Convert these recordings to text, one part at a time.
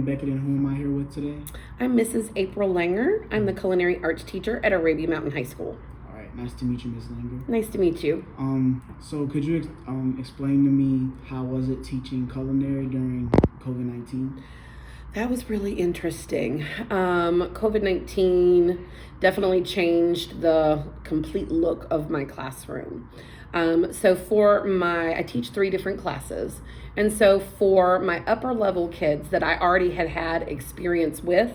Beckett, and who am I here with today? I'm Mrs. April Langer. I'm the culinary arts teacher at Arabia Mountain High School. All right, nice to meet you, Ms. Langer. Nice to meet you. So could you explain to me how was it teaching culinary during COVID-19? That was really interesting. COVID-19 definitely changed the complete look of my classroom. I teach 3 different classes. And so for my upper level kids that I already had experience with,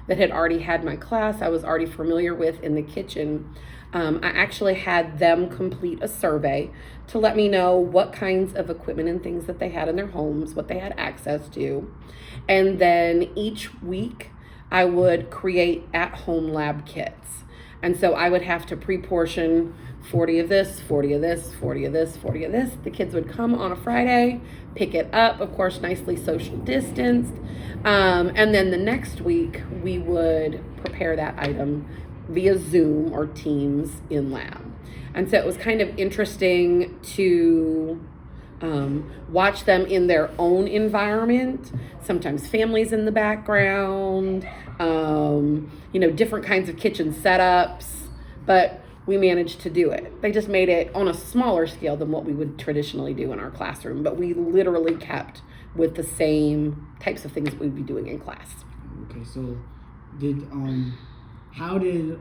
that had already had my class, I was already familiar with in the kitchen, I actually had them complete a survey to let me know what kinds of equipment and things that they had in their homes, what they had access to. And then each week I would create at-home lab kits. And so I would have to pre-portion 40 of this, 40 of this, 40 of this, 40 of this. The kids would come on a Friday, pick it up, of course, nicely social distanced. And then the next week, we would prepare that item via Zoom or Teams in lab. And so it was kind of interesting to watch them in their own environment, sometimes families in the background, different kinds of kitchen setups, but we managed to do it. They just made it on a smaller scale than what we would traditionally do in our classroom, but we literally kept with the same types of things we'd be doing in class. Okay, so how did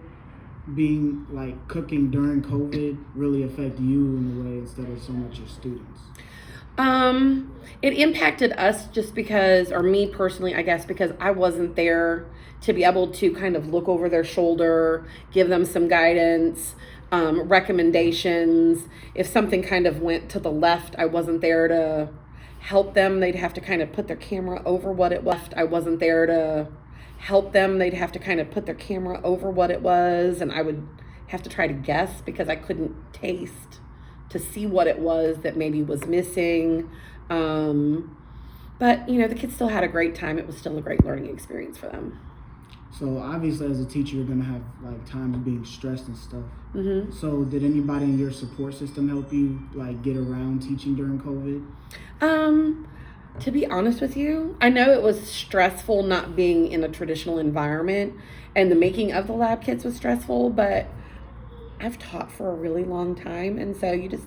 being cooking during COVID really affect you in a way instead of so much your students? It impacted us just because, or me personally, I guess, because I wasn't there to be able to kind of look over their shoulder, give them some guidance, recommendations. If something kind of went to the left, I wasn't there to help them. They'd have to kind of put their camera over what it was. I wasn't there to help them. They'd have to kind of put their camera over what it was, and I would have to try to guess because I couldn't taste to see what it was that maybe was missing. But, the kids still had a great time. It was still a great learning experience for them. So obviously as a teacher, you're going to have times being stressed and stuff. Mm-hmm. So did anybody in your support system help you get around teaching during COVID? To be honest with you, I know it was stressful not being in a traditional environment, and the making of the lab kits was stressful, but I've taught for a really long time, and so you just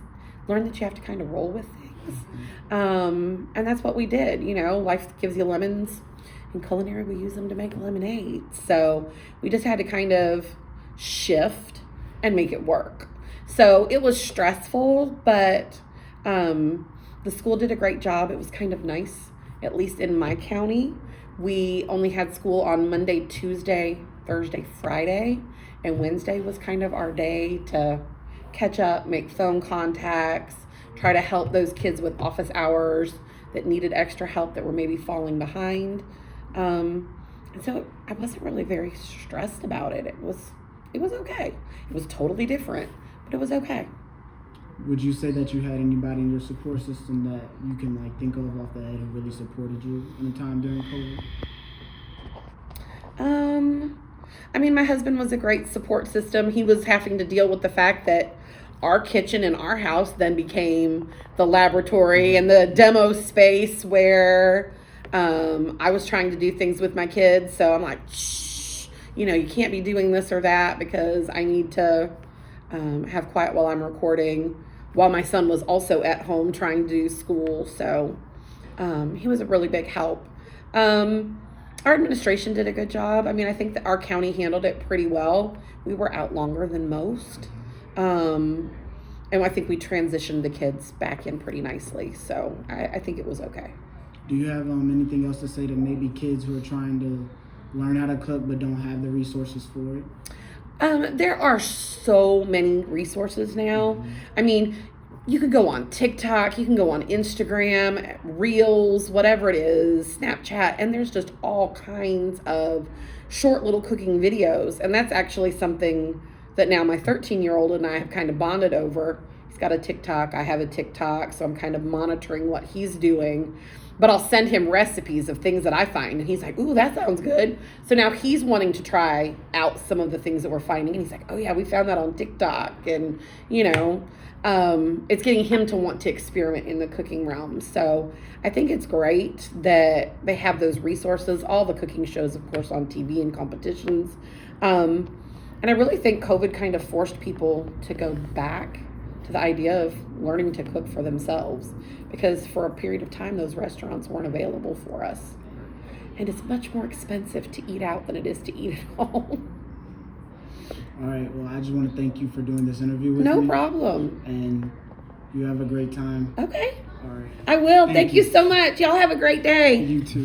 learn that you have to kind of roll with things. And that's what we did. Life gives you lemons. In culinary, we use them to make lemonade. So we just had to kind of shift and make it work. So it was stressful, but the school did a great job. It was kind of nice, at least in my county. We only had school on Monday, Tuesday, Thursday, Friday, and Wednesday was kind of our day to catch up, make phone contacts, try to help those kids with office hours that needed extra help that were maybe falling behind. And so I wasn't really very stressed about it. It was okay. It was totally different, but it was okay. Would you say that you had anybody in your support system that you can think of off the head who really supported you in a time during COVID? My husband was a great support system. He was having to deal with the fact that our kitchen in our house then became the laboratory and the demo space where I was trying to do things with my kids. So I'm like, shh, you can't be doing this or that because I need to have quiet while I'm recording, while my son was also at home trying to do school. So he was a really big help. Our administration did a good job. I think that our county handled it pretty well. We were out longer than most. And I think we transitioned the kids back in pretty nicely. So I think it was okay. Do you have anything else to say to maybe kids who are trying to learn how to cook but don't have the resources for it? There are so many resources now. Mm-hmm. You can go on TikTok, you can go on Instagram, Reels, whatever it is, Snapchat, and there's just all kinds of short little cooking videos. And that's actually something that now my 13-year-old and I have kind of bonded over. He's got a TikTok, I have a TikTok, so I'm kind of monitoring what he's doing. but I'll send him recipes of things that I find, and he's like, ooh, that sounds good. So now he's wanting to try out some of the things that we're finding, and he's like, oh yeah, we found that on TikTok, and it's getting him to want to experiment in the cooking realm. So I think it's great that they have those resources, all the cooking shows, of course, on TV and competitions. And I really think COVID kind of forced people to go back to the idea of learning to cook for themselves, because for a period of time, those restaurants weren't available for us. And it's much more expensive to eat out than it is to eat at home. All right. Well, I just want to thank you for doing this interview with me. No problem. And you have a great time. Okay. All right. I will. Thank you so much. Y'all have a great day. You too.